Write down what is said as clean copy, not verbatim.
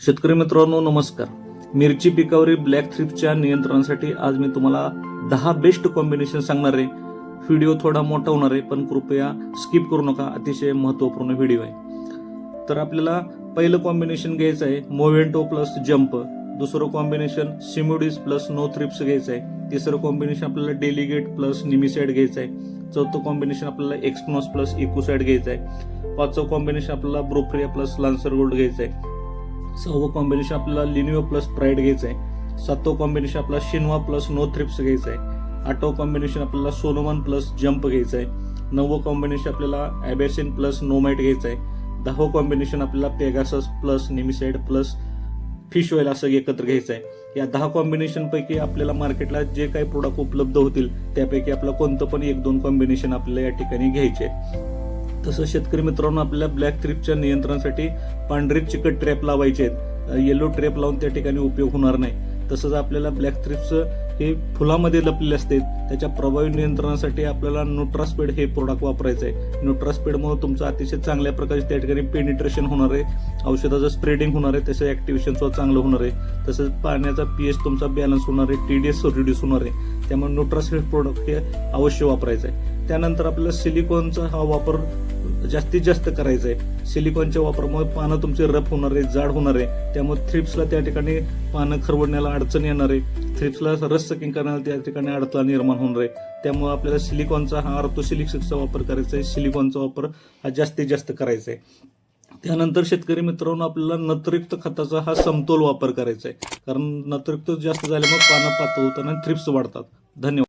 शेतकरी मित्रांनो नमस्कार. मिरची पिकावरील ब्लॅक थ्रिप्सच्या नियंत्रणासाठी आज मी तुम्हाला 10 बेस्ट कॉम्बिनेशन सांगणार आहे. व्हिडिओ थोडा मोठा होणार आहे पण कृपया स्किप करू नका, अतिशय महत्त्वपूर्ण व्हिडिओ आहे. तर आपल्याला पहिलं कॉम्बिनेशन घ्यायचं आहे मोव्हेंटो प्लस जंप, दुसरं कॉम्बिनेशन सिम्युडिस प्लस नो थ्रिप्स घ्यायचं आहे, तिसरं कॉम्बिनेशन आपल्याला डेलिगेट प्लस निमिसाइड घ्यायचं आहे, चौथं कॉम्बिनेशन आपल्याला एक्सप्नॉस प्लस इकोसाइड घ्यायचं आहे, पाचवं कॉम्बिनेशन आपल्याला ब्रोफ्रिया प्लस लान्सर गोल्ड घ्यायचं आहे, सहावं कॉम्बिनेशन आपल्याला लिनिओ प्लस प्राइड घ्यायचं आहे, सातवं कॉम्बिनेशन आपल्याला शिनवा प्लस नो थ्रिप्स घ्यायचं आहे, आठवं कॉम्बिनेशन आपल्याला सोलोमन प्लस जंप घ्यायचं आहे, नववं कॉम्बिनेशन आपल्याला ॲबॅसिन प्लस नोमॅट घ्यायचं आहे, 10वं कॉम्बिनेशन आपल्याला पेगासस प्लस निमिसाइड प्लस फिश ऑइल असं एकत्र घ्यायचं आहे. या 10 कॉम्बिनेशन पैकी आपल्याला मार्केटला जे काही प्रोडक्ट उपलब्ध होतील त्यापैकी आपलं कोणतं पण 1-2 कॉम्बिनेशन आपल्याला या ठिकाणी घ्यायचे. तसं शेतकरी मित्रांनो आपल्याला ब्लॅक थ्रिप्सच्या नियंत्रणासाठी पांढरे चिकट ट्रॅप लावायचे आहेत. येलो ट्रॅप लावून त्या ठिकाणी उपयोग होणार नाही. तसंच आपल्याला ब्लॅक थ्रिप्स हे फुलामध्ये लपलेले असते, त्याच्या प्रभावी नियंत्रणासाठी आपल्याला न्यूट्रास्पेड हे प्रोडक्ट वापरायचं आहे. न्यूट्रास्पेडमुळे तुमचं अतिशय चांगल्या प्रकारे त्या ठिकाणी पेनिट्रेशन होणार आहे, औषधाचं स्प्रेडिंग होणार आहे, त्याचं ऍक्टिव्हेशन सुद्धा चांगलं होणार आहे. तसंच पाण्याचा पीएच तुमचा बॅलन्स होणार आहे, टीडीएस रिड्यूस होणार आहे. त्यामुळे न्यूट्रास्पेड प्रोडक्ट हे अवश्य वापरायचं आहे. त्यानंतर आपल्याला सिलिकॉनचा हा वापर जास्तीत जास्त करायचा आहे. सिलिकॉनच्या वापरामुळे पानं तुमचे रफ होणार आहे, जाड होणार आहे, त्यामुळे थ्रिप्सला त्या ठिकाणी पानं खरवडण्याला अडचण येणार आहे, थ्रिप्सला रस सकिंग करण्याला त्या ठिकाणी अडथळा निर्माण होणार आहे. त्यामुळे आपल्याला सिलिकॉनचा हा ऑर्थोसिलिक्सचा वापर करायचा आहे, सिलिकॉनचा वापर हा जास्तीत जास्त करायचा आहे. त्यानंतर शेतकरी मित्रांनो आपल्याला नत्रयुक्त खताचा हा समतोल वापर करायचा आहे, कारण नत्रयुक्त जास्त झाल्यामुळे पानं पातळ होतात आणि थ्रिप्स वाढतात. धन्यवाद.